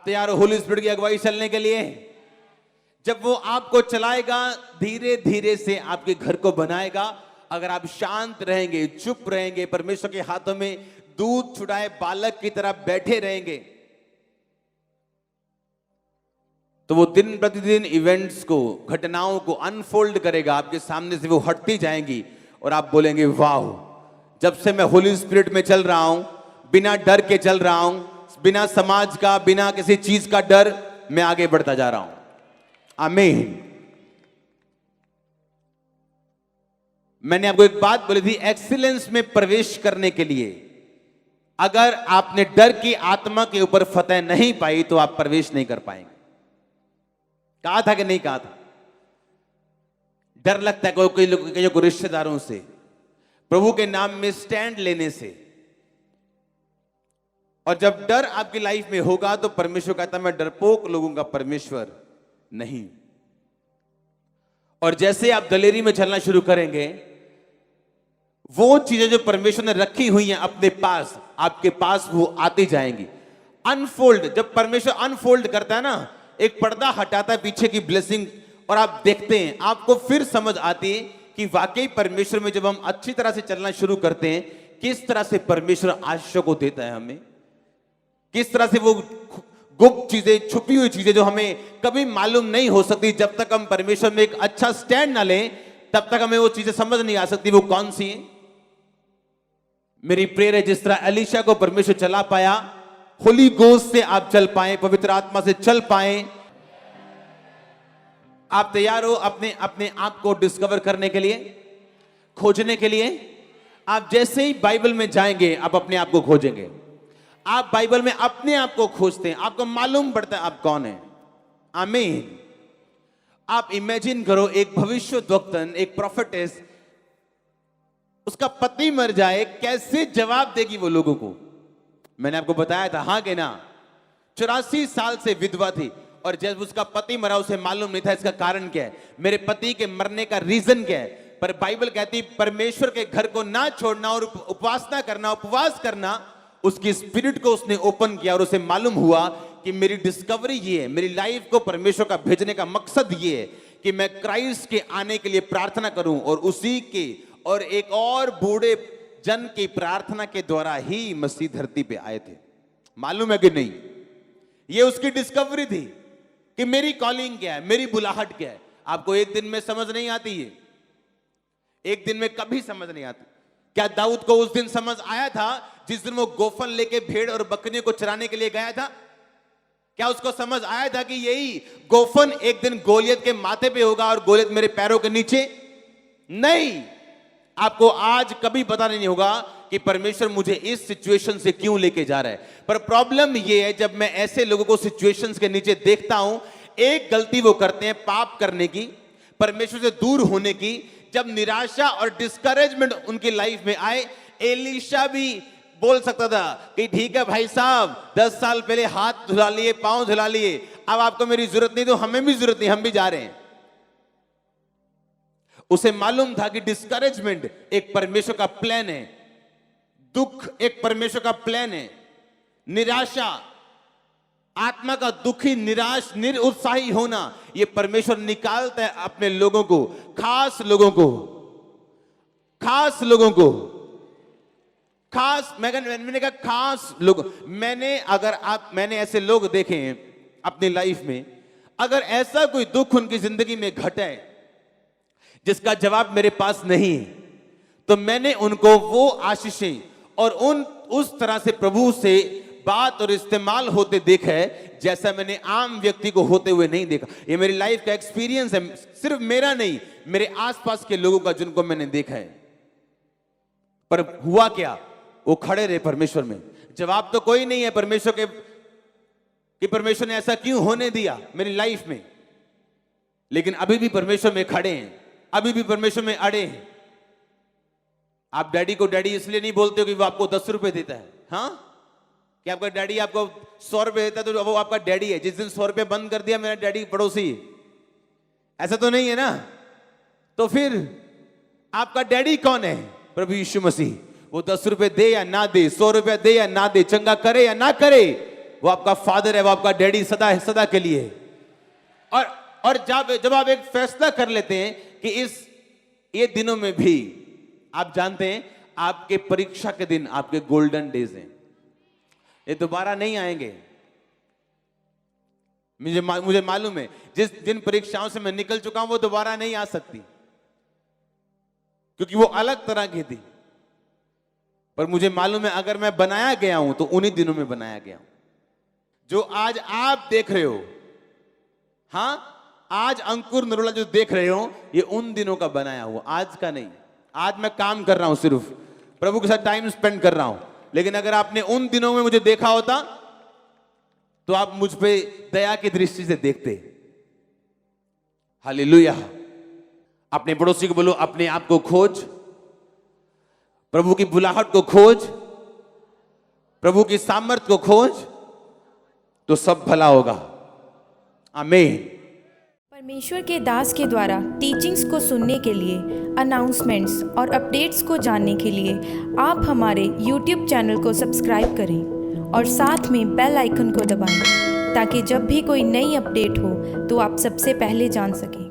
तैयार हो होली स्पिरिट की अगुवाई चलने के लिए? जब वो आपको चलाएगा, धीरे धीरे से आपके घर को बनाएगा। अगर आप शांत रहेंगे, चुप रहेंगे, परमेश्वर के हाथों में दूध छुड़ाए बालक की तरह बैठे रहेंगे, तो वो दिन प्रतिदिन इवेंट्स को, घटनाओं को अनफोल्ड करेगा आपके सामने से। वो हटती जाएंगी और आप बोलेंगे वाह, जब से मैं होली स्पिरिट में चल रहा हूं, बिना डर के चल रहा हूं, बिना समाज का, बिना किसी चीज का डर, मैं आगे बढ़ता जा रहा हूं। आमीन। मैंने आपको एक बात बोली थी, एक्सीलेंस में प्रवेश करने के लिए अगर आपने डर की आत्मा के ऊपर फतह नहीं पाई तो आप प्रवेश नहीं कर पाएंगे। कहा था कि नहीं कहा था? डर लगता है कोई को रिश्तेदारों से, प्रभु के नाम में स्टैंड लेने से। और जब डर आपकी लाइफ में होगा तो परमेश्वर कहता मैं डरपोक लोगों का परमेश्वर नहीं। और जैसे आप दलेरी में चलना शुरू करेंगे, वो चीजें जो परमेश्वर ने रखी हुई हैं अपने पास, आपके पास वो आती जाएंगी। अनफोल्ड, जब परमेश्वर अनफोल्ड करता है ना, एक पर्दा हटाता है पीछे की ब्लेसिंग, और आप देखते हैं, आपको फिर समझ आती है कि वाकई परमेश्वर में जब हम अच्छी तरह से चलना शुरू करते हैं, किस तरह से परमेश्वर आशीषों को देता है हमें, किस तरह से वो गुप्त चीजें, छुपी हुई चीजें जो हमें कभी मालूम नहीं हो सकती, जब तक हम परमेश्वर में एक अच्छा स्टैंड ना लें तब तक हमें वो चीजें समझ नहीं आ सकती वो कौन सी है। मेरी प्रेयर है, जिस तरह एलीशा को परमेश्वर चला पाया, होली गोस्ट से आप चल पाए, पवित्र आत्मा से चल पाए। आप तैयार हो अपने अपने आप को डिस्कवर करने के लिए, खोजने के लिए? आप जैसे ही बाइबल में जाएंगे आप अपने आप को खोजेंगे। आप बाइबल में अपने आप को खोजते हैं, आपको मालूम पड़ता है आप कौन है। आमीन। आप इमेजिन करो, एक भविष्यद्वक्तन, एक प्रोफेटेस, उसका पति मर जाए, कैसे जवाब देगी वो लोगों को? मैंने आपको बताया था, हाँ कि ना? 84 साल से विधवा थी, और जब उसका पति मरा उसे मालूम नहीं था इसका कारण क्या है, मेरे पति के मरने का रीजन क्या है। पर बाइबल कहती परमेश्वर के घर को ना छोड़ना और उपासना करना, उपवास करना, उसकी स्पिरिट को उसने ओपन किया और उसे मालूम हुआ कि मेरी डिस्कवरी ये है, मेरी लाइफ को परमेश्वर का भेजने का मकसद ये है कि मैं क्राइस्ट के आने के लिए प्रार्थना करूं, और उसी के और एक और बूढ़े जन की प्रार्थना के द्वारा ही मसीह धरती पे आए थे। मालूम है कि नहीं? ये उसकी डिस्कवरी थी कि मेरी कॉलिंग क्या है, मेरी बुलाहट क्या है। आपको एक दिन में समझ नहीं आती है, एक दिन में कभी समझ नहीं आती। क्या दाऊद को उस दिन समझ आया था जिस दिन वो गोफन लेके भेड़ और बकरियों को चराने के लिए गया था? क्या उसको समझ आया था कि यही गोफन एक दिन गोलियत के माथे पे होगा और गोलियत मेरे पैरों के नीचे? नहीं। आपको आज कभी पता नहीं होगा कि परमेश्वर मुझे इस सिचुएशन से क्यों लेके जा रहा है। पर प्रॉब्लम यह है, जब मैं ऐसे लोगों को सिचुएशंस के नीचे देखता हूं, एक गलती वो करते हैं पाप करने की, परमेश्वर से दूर होने की। जब निराशा और डिस्करेजमेंट उनकी लाइफ में आए, एलीशा भी बोल सकता था कि ठीक है भाई साहब, 10 साल पहले हाथ धुला लिए, पांव धुला लिए, अब आपको मेरी जरूरत नहीं, तो हमें भी जरूरत नहीं, हम भी जा रहे हैं। उसे मालूम था कि डिस्करेजमेंट एक परमेश्वर का प्लान है, दुख एक परमेश्वर का प्लान है, निराशा, आत्मा का दुखी, निराश, निरुत्साही होना, यह परमेश्वर निकालता है अपने लोगों को, खास लोगों को, खास लोगों को, खास। मैंने कहा खास लोग। मैंने ऐसे लोग देखे हैं अपनी लाइफ में, अगर ऐसा कोई दुख उनकी जिंदगी में घटे जिसका जवाब मेरे पास नहीं है, तो मैंने उनको वो आशीषें और उस तरह से प्रभु से बात और इस्तेमाल होते देखा है जैसा मैंने आम व्यक्ति को होते हुए नहीं देखा। ये मेरी लाइफ का एक्सपीरियंस है, सिर्फ मेरा नहीं, मेरे आसपास के लोगों का जिनको मैंने देखा है। पर हुआ क्या? वो खड़े रहे परमेश्वर में। जवाब तो कोई नहीं है परमेश्वर के कि परमेश्वर ने ऐसा क्यों होने दिया मेरी लाइफ में, लेकिन अभी भी परमेश्वर में खड़े हैं, अभी भी परमेश्वर में अड़े हैं। आप डैडी को डैडी इसलिए नहीं बोलते हो कि वो आपको 10 रुपए देता है, हाँ? कि आपका डैडी आपको 100 रुपए देता है तो वो आपका डैडी है। जिस दिन 100 रुपए बंद कर दिया, मेरा डैडी पड़ोसी, ऐसा तो नहीं है ना? तो फिर आपका डैडी कौन है? प्रभु यीशु मसीह। वो 10 रुपए दे या ना दे, 100 रुपया दे या ना दे, चंगा करे या ना करे, वो आपका फादर है, वो आपका डैडी सदा है, सदा के लिए है। और जब आप एक फैसला कर लेते हैं कि ये दिनों में भी, आप जानते हैं आपके परीक्षा के दिन आपके गोल्डन डेज हैं, ये दोबारा नहीं आएंगे। मुझे मालूम है जिन परीक्षाओं से मैं निकल चुका हूं वो दोबारा नहीं आ सकती, क्योंकि वो अलग तरह की थी। पर मुझे मालूम है अगर मैं बनाया गया हूं तो उन्हीं दिनों में बनाया गया हूं। जो आज आप देख रहे हो, हां, आज अंकुर नरोला जो देख रहे हो, ये उन दिनों का बनाया हुआ, आज का नहीं। आज मैं काम कर रहा हूं, सिर्फ प्रभु के साथ टाइम स्पेंड कर रहा हूं। लेकिन अगर आपने उन दिनों में मुझे देखा होता तो आप मुझ पे दया की दृष्टि से देखते। हालेलुया। अपने पड़ोसी को बोलो, अपने आप को खोज, प्रभु की बुलाहट को खोज, प्रभु की सामर्थ को खोज, तो सब भला होगा। आमीन। परमेश्वर के दास के द्वारा टीचिंग्स को सुनने के लिए, अनाउंसमेंट्स और अपडेट्स को जानने के लिए आप हमारे YouTube चैनल को सब्सक्राइब करें और साथ में बेल आइकन को दबाएं, ताकि जब भी कोई नई अपडेट हो तो आप सबसे पहले जान सकें।